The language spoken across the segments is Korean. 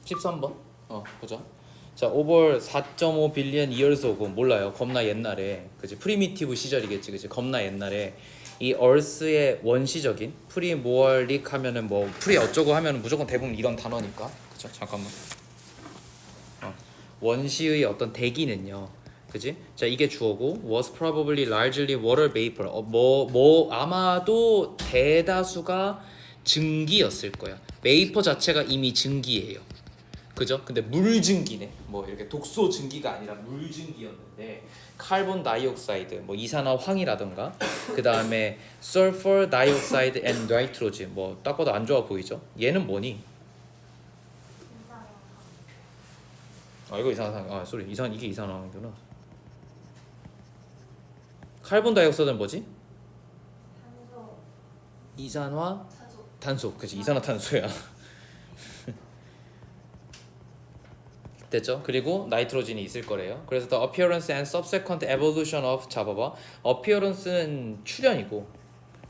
13번. 보자. 자, over 4.5 빌리언 years ago. 몰라요. 겁나 옛날에. 그지? 프리미티브 시절이겠지. 그지? 겁나 옛날에 이 얼스의 원시적인 프리모얼릭 하면은 뭐 프리 어쩌고 하면은 무조건 대부분 이런 단어니까. 그죠? 잠깐만. 원시의 어떤 대기는요. 그지? 자, 이게 주어고 was probably largely water vapor. 아마도 대다수가 증기였을 거야. 베이퍼 자체가 이미 증기예요. 그죠? 근데 물 증기네. 뭐 이렇게 독소 증기가 아니라 물 증기였는데 카본 다이옥사이드, 뭐 이산화황이라던가 그 다음에 sulfur dioxide and nitrogen. 뭐 딱 봐도 안 좋아 보이죠? 얘는 뭐니? 이거 이산화황. 이게 이산화황이구나. 카본 다이옥사이드는 뭐지? 이산화 탄소. 그치, 이산화탄소야. 됐죠? 그리고 나이트로진이 있을 거래요. 그래서 the appearance and subsequent evolution of 잡아봐. appearance는 출현이고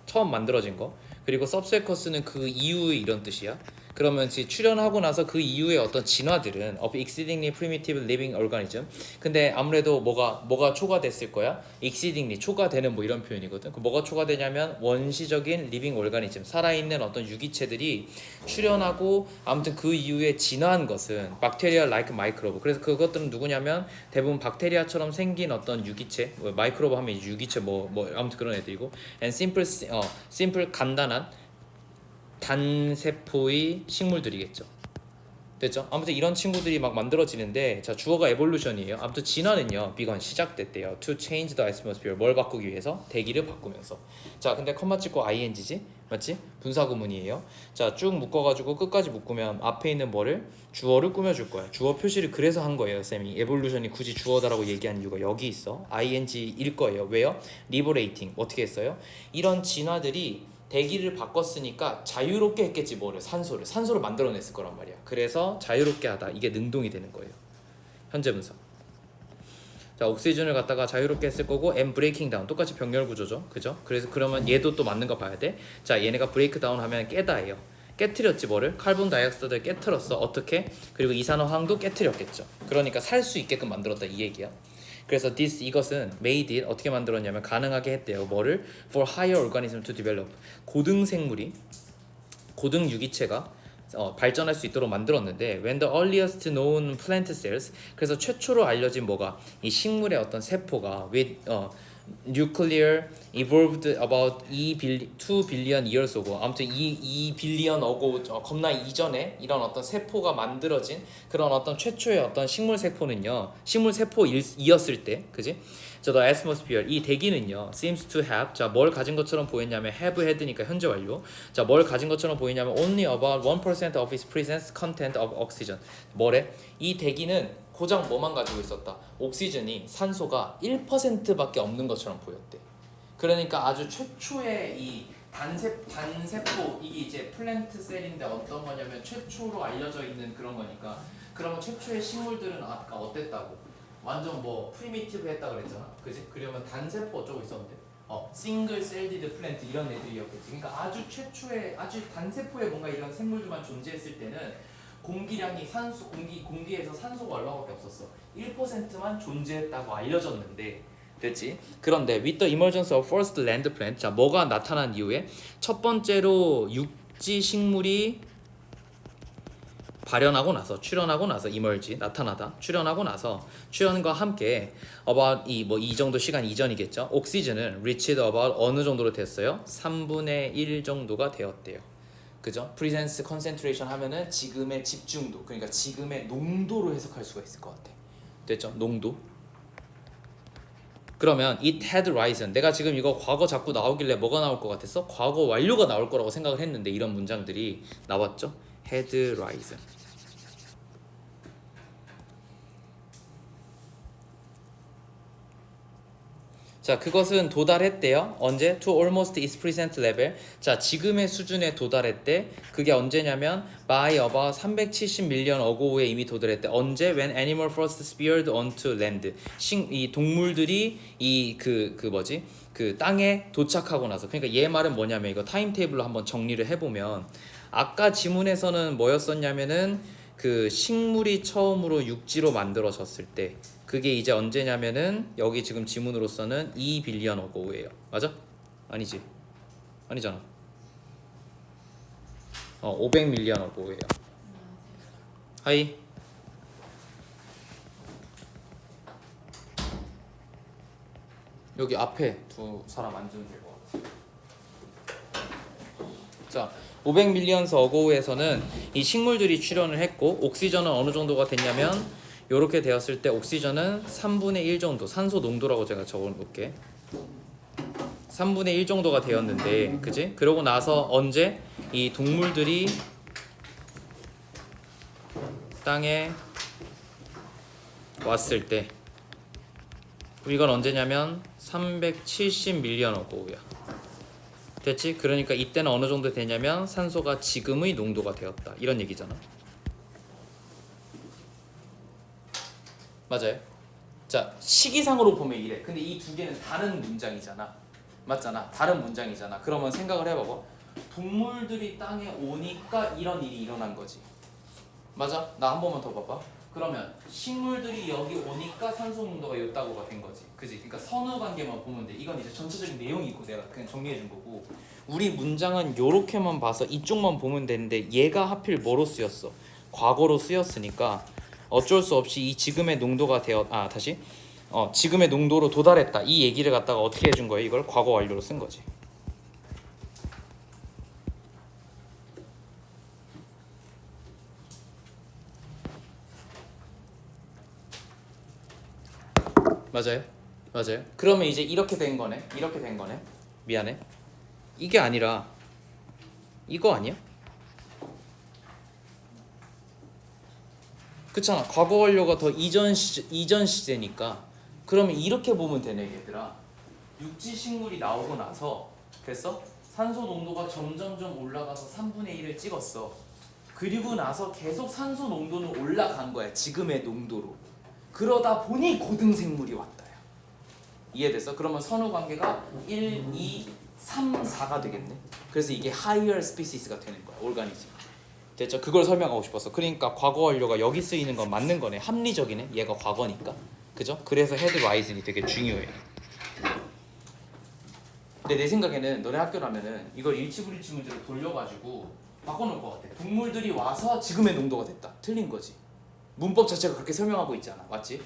처음 만들어진 거. 그리고 subsequent는 그 이후의 이런 뜻이야. 그러면 출현하고 나서 그 이후의 어떤 진화들은 of exceedingly primitive living organism. 근데 아무래도 뭐가 초과됐을 거야? exceedingly 초과되는 뭐 이런 표현이거든. 그 뭐가 초과되냐면 원시적인 living organism, 살아있는 어떤 유기체들이 출현하고 아무튼 그 이후에 진화한 것은 bacteria like microbe. 그래서 그것들은 누구냐면 대부분 박테리아처럼 생긴 어떤 유기체, 뭐 마이크로브 하면 유기체 뭐 아무튼 그런 애들이고, and simple 간단한 단세포의 식물들이겠죠. 됐죠? 아무튼 이런 친구들이 막 만들어지는데, 자, 주어가 evolution이에요. 아무튼 진화는요, begun 시작됐대요. to change the atmosphere. 뭘 바꾸기 위해서? 대기를 바꾸면서. 자, 근데 컴마 찍고 ing지, 맞지? 분사구문이에요. 자, 쭉 묶어가지고 끝까지 묶으면 앞에 있는 뭐를 주어를 꾸며줄 거야. 주어 표시를 그래서 한 거예요, 쌤이. evolution이 굳이 주어다라고 얘기한 이유가 여기 있어. ing일 거예요. 왜요? liberating. 어떻게 했어요? 이런 진화들이 대기를 바꿨으니까 자유롭게 했겠지. 뭐를? 산소를 만들어냈을 거란 말이야. 그래서 자유롭게 하다, 이게 능동이 되는 거예요. 현재 분사. 자, 옥시즌을 갖다가 자유롭게 했을 거고, and breaking down 똑같이 병렬 구조죠. 그죠? 그래서 그러면 얘도 또 맞는 거 봐야 돼. 자, 얘네가 브레이크 다운 하면 깨다예요. 깨트렸지. 뭐를? 카본 다이옥사이드를 깨트렸어. 어떻게? 그리고 이산화황도 깨트렸겠죠. 그러니까 살 수 있게끔 만들었다, 이 얘기야. 그래서 이것은 made it 어떻게 만들었냐면 가능하게 했대요. 뭐를? for higher organism to develop. 고등 유기체가 발전할 수 있도록 만들었는데, when the earliest known plant cells, 그래서 최초로 알려진 뭐가 이 식물의 어떤 세포가 with nuclear evolved about 2 billion years ago. 아무튼 2 billion ago, 겁나 이전에 이런 어떤 세포가 만들어진 그런 어떤 최초의 어떤 식물 세포이었을 때, 그지? 자, the atmosphere, 이 대기는요, seems to have, 자, 뭘 가진 것처럼 보였냐면 have had니까 현재 완료. 자, 뭘 가진 것처럼 보이냐면 only about 1% of its presence content of oxygen. 뭐래? 이 대기는 고작 뭐만 가지고 있었다? 옥시즌이, 산소가 1%밖에 없는 것처럼 보였대. 그러니까 아주 최초의 이 단세포, 이게 이제 플랜트 셀인데 어떤 거냐면 최초로 알려져 있는 그런 거니까. 그러면 최초의 식물들은 아까 어땠다고? 완전 뭐 프리미티브 했다 그랬잖아. 그지? 그러면 단세포 어쩌고 있었는데? 싱글 셀디드 플랜트 이런 애들이었겠지. 그러니까 아주 최초의 아주 단세포에 뭔가 이런 생물들만 존재했을 때는 공기량이 공기에서 산소가 얼마밖에 없었어. 1%만 존재했다고 알려졌는데, 됐지? 그런데 with the emergence of first land plant, 자, 뭐가 나타난 이후에 첫 번째로 육지 식물이 출현하고 나서 emerge, 나타나다, 출현과 함께 about 이 정도 시간 이전이겠죠. 옥시즌은 reached about 어느 정도로 됐어요? 3분의 1 정도가 되었대요. 그죠? presence concentration 하면은 지금의 집중도, 그러니까 지금의 농도로 해석할 수가 있을 것 같아. 됐죠? 농도. 그러면 it had risen, 내가 지금 이거 과거 자꾸 나오길래 뭐가 나올 것 같았어? 과거 완료가 나올 거라고 생각을 했는데 이런 문장들이 나왔죠? had risen. 자, 그것은 도달했대요. 언제? To almost its present level. 자, 지금의 수준에 도달했대. 그게 언제냐면 by about 370 million ago에 이미 도달했대. 언제? When animal first speared onto land. 이 동물들이 그 땅에 도착하고 나서. 그러니까 얘 말은 뭐냐면, 이거 타임테이블로 한번 정리를 해보면, 아까 지문에서는 뭐였었냐면은 그 식물이 처음으로 육지로 만들어졌을 때 그게 이제 언제냐면은 여기 지금 지문으로서는 2 빌리언 어고우예요. 맞아? 아니지? 아니잖아. 500 밀리언 어고우예요. 하이. 여기 앞에 두 사람 앉으면 될 것 같아. 자, 500 밀리언스 어고우에서는 이 식물들이 출현을 했고 옥시전은 어느 정도가 됐냐면 이렇게 되었을 때 옥시전은 3분의 1 정도, 산소 농도라고 제가 적어 놓을게. 3분의 1 정도가 되었는데, 그지? 그러고 나서 언제 이 동물들이 땅에 왔을 때, 이건 언제냐면 370 밀리언 어고우야. 됐지? 그러니까 이때는 어느 정도 되냐면 산소가 지금의 농도가 되었다, 이런 얘기잖아. 맞아요? 자, 시기상으로 보면 이래. 근데 이 두 개는 다른 문장이잖아. 맞잖아. 다른 문장이잖아. 그러면 생각을 해봐봐. 동물들이 땅에 오니까 이런 일이 일어난 거지. 맞아? 나 한 번만 더 봐봐. 그러면 식물들이 여기 오니까 산소 농도가 이따고가 된 거지. 그지? 그러니까 선후 관계만 보면 돼. 이건 이제 전체적인 내용이고 내가 그냥 정리해 준 거고. 우리 문장은 요렇게만 봐서 이쪽만 보면 되는데 얘가 하필 뭐로 쓰였어? 과거로 쓰였으니까 어쩔 수 없이 이 지금의 농도가 지금의 농도로 도달했다, 이 얘기를 갖다가 어떻게 해준 거예요? 이걸 과거 완료로 쓴 거지. 맞아요? 맞아요? 그러면 이제 이렇게 된 거네. 이렇게 된 거네. 미안해. 이게 아니라 이거 아니야? 그렇잖아. 과거 완료가 더 이전 시제니까. 그러면 이렇게 보면 되네, 얘들아. 육지 식물이 나오고 나서 됐어? 산소 농도가 점점점 올라가서 3분의 1을 찍었어. 그리고 나서 계속 산소 농도는 올라간 거야, 지금의 농도로. 그러다 보니 고등생물이 왔다야. 이해됐어? 그러면 선후 관계가 1, 2, 3, 4가 되겠네. 그래서 이게 higher species가 되는 거야, 오르가니즘. 됐죠? 그걸 설명하고 싶었어. 그러니까 과거 완료가 여기 쓰이는 건 맞는 거네. 합리적이네. 얘가 과거니까. 그죠? 그래서 헤드 라이즌이 되게 중요해. 근데 내 생각에는 너네 학교라면은 이걸 일치불일치 문제로 돌려가지고 바꿔놓을 것 같아. 동물들이 와서 지금의 농도가 됐다. 틀린 거지. 문법 자체가 그렇게 설명하고 있잖아. 맞지?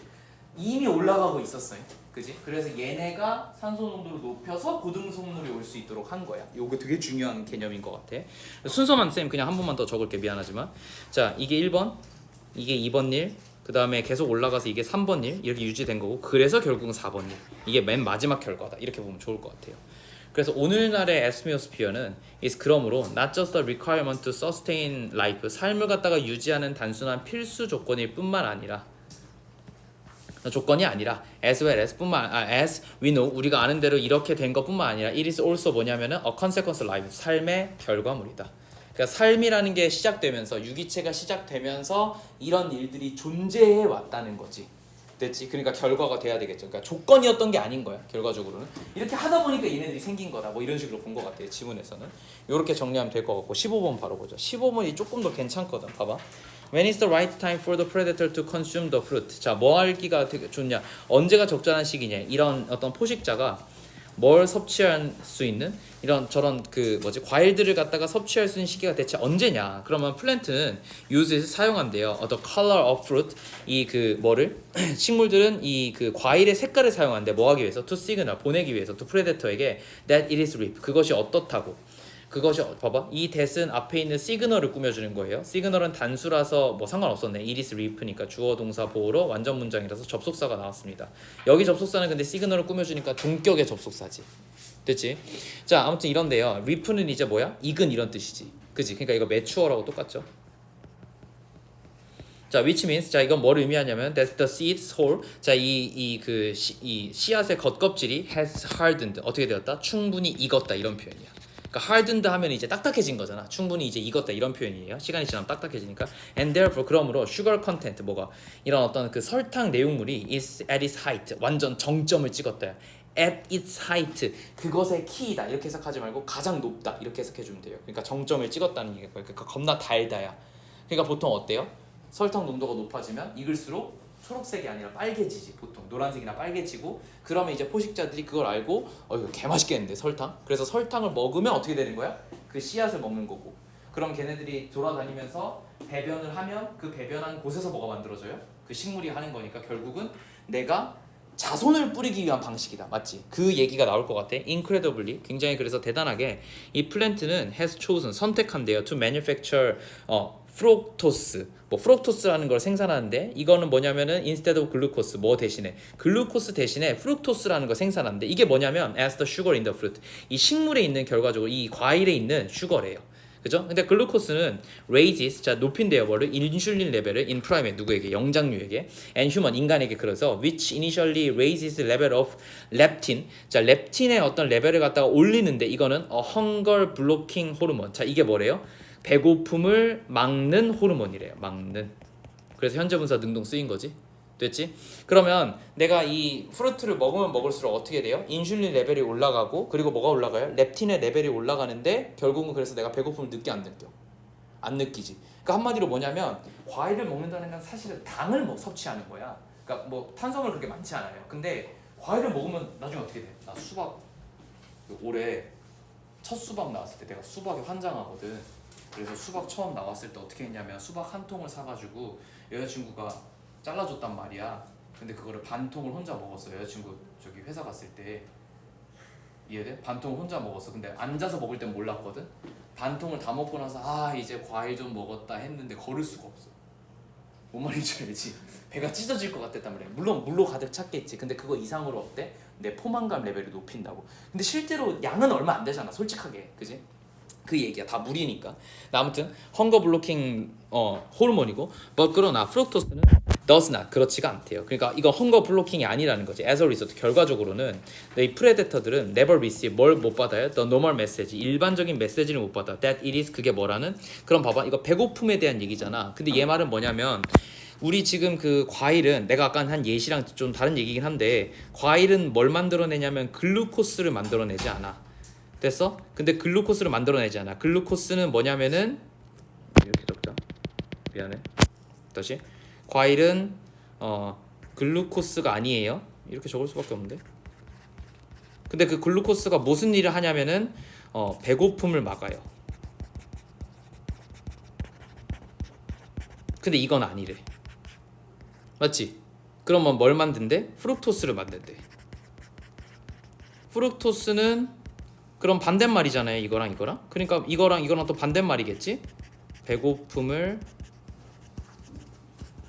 이미 올라가고 있었어요. 그지? 그래서 얘네가 산소 농도를 높여서 고등생물이 올 수 있도록 한 거야. 요거 되게 중요한 개념인 것 같아. 순서만 쌤 그냥 한 번만 더 적을게. 미안하지만. 자, 이게 1번, 이게 2번 일, 그 다음에 계속 올라가서 이게 3번 일, 이렇게 유지된 거고, 그래서 결국은 4번 일. 이게 맨 마지막 결과다. 이렇게 보면 좋을 것 같아요. 그래서 오늘날의 애스미어스피어는 is 그러므로 not just a requirement to sustain life, 삶을 갖다가 유지하는 단순한 필수 조건일 뿐만 아니라 as well as as we know, 우리가 아는 대로 이렇게 된 것뿐만 아니라 it is also 뭐냐면은 a consequence of life, 삶의 결과물이다. 그러니까 삶이라는 게 시작되면서, 유기체가 시작되면서 이런 일들이 존재해 왔다는 거지. 됐지? 그러니까 결과가 돼야 되겠죠. 그러니까 조건이었던 게 아닌 거야. 결과적으로는 이렇게 하다 보니까 얘네들이 생긴 거다. 뭐 이런 식으로 본 것 같아요. 지문에서는 이렇게 정리하면 될 것 같고, 15번 바로 보죠. 15번이 조금 더 괜찮거든. 봐봐. When is the right time for the predator to consume the fruit? 자, 뭐 하기가 되게 좋냐? 언제가 적절한 시기냐? 이런 어떤 포식자가 뭘 섭취할 수 있는 이런 저런 과일들을 갖다가 섭취할 수 있는 시기가 대체 언제냐? 그러면 플랜트는 uses 사용한대요. the color of fruit, 이 뭐를 식물들은 이 과일의 색깔을 사용한대. 뭐 하기 위해서? to signal, 보내기 위해서 to predator에게 that it is ripe, 그것이 어떻다고. 그것이 봐봐, 이 that은 앞에 있는 시그널을 꾸며주는 거예요. 시그널은 단수라서 뭐 상관없었네. it is ripe니까 주어 동사 보어로 완전 문장이라서 접속사가 나왔습니다. 여기 접속사는 근데 시그널을 꾸며주니까 동격의 접속사지. 됐지? 자, 아무튼 이런데요. ripe는 이제 뭐야? 익은 이런 뜻이지. 그지? 그러니까 이거 mature하고 똑같죠. 자, which means, 자, 이건 뭘 의미하냐면 that the seed's whole, 자, 이 씨앗의 겉껍질이 has hardened, 어떻게 되었다? 충분히 익었다, 이런 표현이야. 그러니까 hardened 하면 이제 딱딱해진 거잖아. 충분히 이제 익었다, 이런 표현이에요. 시간이 지나면 딱딱해지니까. And therefore, 그러므로 sugar content, 뭐가 이런 어떤 설탕 내용물이 is at its height, 완전 정점을 찍었다. at its height, 그것의 키이다, 이렇게 해석하지 말고 가장 높다, 이렇게 해석해 주면 돼요. 그러니까 정점을 찍었다는 얘기고요. 그러니까 겁나 달다야. 그러니까 보통 어때요? 설탕 농도가 높아지면 익을수록 초록색이 아니라 빨개지지. 보통 노란색이나 빨개지고 그러면 이제 포식자들이 그걸 알고 이거 개맛있겠는데 설탕? 그래서 설탕을 먹으면 어떻게 되는 거야? 그 씨앗을 먹는 거고. 그럼 걔네들이 돌아다니면서 배변을 하면 그 배변한 곳에서 뭐가 만들어져요? 그 식물이 하는 거니까 결국은 내가 자손을 뿌리기 위한 방식이다. 맞지? 그 얘기가 나올 것 같아. Incredibly, 굉장히 그래서 대단하게 이 플랜트는 has chosen, 선택한대요. To manufacture 프록토스. 뭐 프록토스라는 걸 생산하는데 이거는 뭐냐면은 instead of glucose, 뭐 대신에 글루코스 대신에 프룩토스라는 걸 생산하는데 이게 뭐냐면 as the sugar in the fruit. 이 식물에 있는 결과적으로 이 과일에 있는 슈거래요. 그죠? 근데 글루코스는 raises, 자 높인대요. 뭐를? 인슐린 레벨을 in primate, 누구에게? 영장류에게, and human, 인간에게. 그래서 which initially raises level of leptin, 자 렙틴의 어떤 레벨을 갖다가 올리는데 이거는 hunger blocking 호르몬. 자 이게 뭐래요? 배고픔을 막는 호르몬이래요. 막는. 그래서 현재분사 능동 쓰인 거지. 됐지? 그러면 내가 이 프루트를 먹으면 먹을수록 어떻게 돼요? 인슐린 레벨이 올라가고 그리고 뭐가 올라가요? 렙틴의 레벨이 올라가는데 결국은 그래서 내가 배고픔을 느껴 안 느껴? 안 느끼지. 그러니까 한마디로 뭐냐면 과일을 먹는다는 건 사실은 당을 섭취하는 거야. 그러니까 뭐 탄수화물 그렇게 많지 않아요. 근데 과일을 먹으면 나중에 어떻게 돼? 나 수박 올해 첫 수박 나왔을 때 내가 수박에 환장하거든. 그래서 수박 처음 나왔을 때 어떻게 했냐면 수박 한 통을 사가지고 여자친구가 잘라줬단 말이야. 근데 그거를 반 통을 혼자 먹었어. 여자친구 저기 회사 갔을 때. 이해돼? 반 통을 혼자 먹었어. 근데 앉아서 먹을 땐 몰랐거든. 반 통을 다 먹고 나서 이제 과일 좀 먹었다 했는데 걸을 수가 없어. 뭔 말인지 알지? 배가 찢어질 것 같았단 말이야. 물론 물로 가득 찼겠지. 근데 그거 이상으로 어때? 내 포만감 레벨을 높인다고. 근데 실제로 양은 얼마 안 되잖아. 솔직하게. 그지? 그 얘기야. 다 물이니까. 아무튼 헝거 블로킹 호르몬이고 그러나 프룩토스는 does not, 그렇지가 않대요. 그러니까 이거 헝거 블로킹이 아니라는 거지. as a result, 결과적으로는 이 프레데터들은 never receive, 뭘 못 받아요? the normal message, 일반적인 메시지를 못 받아. that it is, 그게 뭐라는? 그럼 봐봐, 이거 배고픔에 대한 얘기잖아. 근데 얘 말은 뭐냐면 우리 지금 그 과일은 내가 아까 한 예시랑 좀 다른 얘기긴 한데 과일은 뭘 만들어내냐면 글루코스를 만들어내지 않아. 됐어? 근데 글루코스를 만들어내지 않아. 글루코스는 뭐냐면은 이렇게 적자. 미안해. 다시. 과일은 글루코스가 아니에요. 이렇게 적을 수밖에 없는데. 근데 그 글루코스가 무슨 일을 하냐면은 배고픔을 막아요. 근데 이건 아니래. 맞지? 그러면 뭘 만든대? 프룩토스를 만든대. 프룩토스는 그럼 반대말이잖아요. 이거랑 이거랑. 그러니까 이거랑 이거랑 또 반대말이겠지? 배고픔을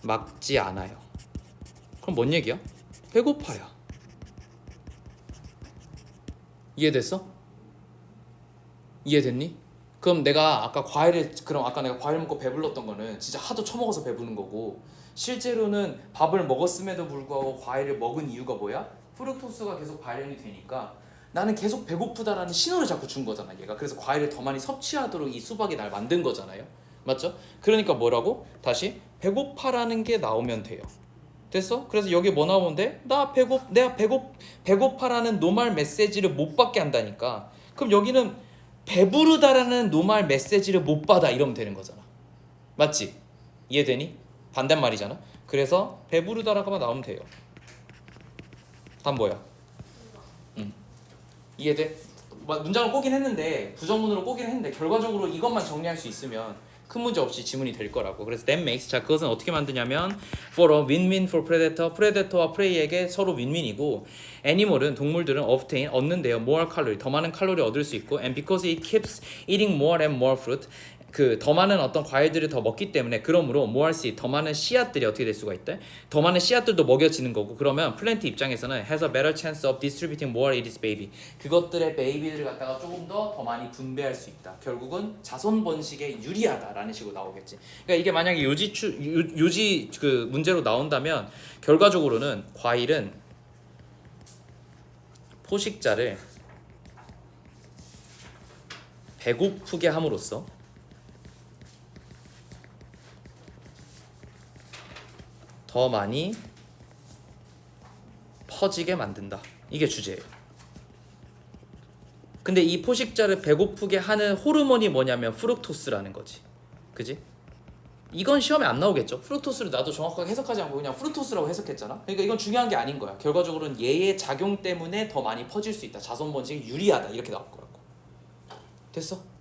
막지 않아요. 그럼 뭔 얘기야? 배고파요. 이해됐어? 이해됐니? 그럼 내가 아까 내가 과일 먹고 배불렀던 거는 진짜 하도 처먹어서 배부른 거고, 실제로는 밥을 먹었음에도 불구하고 과일을 먹은 이유가 뭐야? 프룩토스가 계속 발현이 되니까 나는 계속 배고프다라는 신호를 자꾸 준 거잖아, 얘가. 그래서 과일을 더 많이 섭취하도록 이 수박이 날 만든 거잖아요. 맞죠? 그러니까 뭐라고? 다시 배고파라는 게 나오면 돼요. 됐어? 그래서 여기 뭐 나오면 돼? 내가 배고파라는 노말 메시지를 못 받게 한다니까. 그럼 여기는 배부르다라는 노말 메시지를 못 받아, 이러면 되는 거잖아. 맞지? 이해되니? 반대말이잖아. 그래서 배부르다라고만 나오면 돼요. 답 뭐야? 이해돼? 문장을 꼬긴 했는데, 부정문으로 꼬긴 했는데 결과적으로 이것만 정리할 수 있으면 큰 문제 없이 지문이 될 거라고. 그래서 that makes, 자 그것은 어떻게 만드냐면 for a win-win for predator, 프레데터와 프레이에게 서로 윈윈이고, animal은, 동물들은 obtain, 얻는데요, more calorie, 더 많은 칼로리 얻을 수 있고, and because it keeps eating more and more fruit, 그 더 많은 어떤 과일들을 더 먹기 때문에, 그러므로 more seed, 더 많은 씨앗들이 어떻게 될 수가 있대? 더 많은 씨앗들도 먹여지는 거고, 그러면 플랜트 입장에서는 has a better chance of distributing more its baby, 그것들의 베이비들을 갖다가 조금 더 많이 분배할 수 있다. 결국은 자손 번식에 유리하다라는 식으로 나오겠지. 그러니까 이게 만약에 유지 그 문제로 나온다면 결과적으로는 과일은 포식자를 배고프게 함으로써 더 많이 퍼지게 만든다. 이게 주제예요. 근데 이 포식자를 배고프게 하는 호르몬이 뭐냐면 프룩토스라는 거지. 그지? 이건 시험에 안 나오겠죠. 프루토스를 나도 정확하게 해석하지 않고 그냥 프루토스라고 해석했잖아. 그러니까 이건 중요한 게 아닌 거야. 결과적으로는 얘의 작용 때문에 더 많이 퍼질 수 있다. 자손 번식이 유리하다. 이렇게 나올 거라고. 됐어?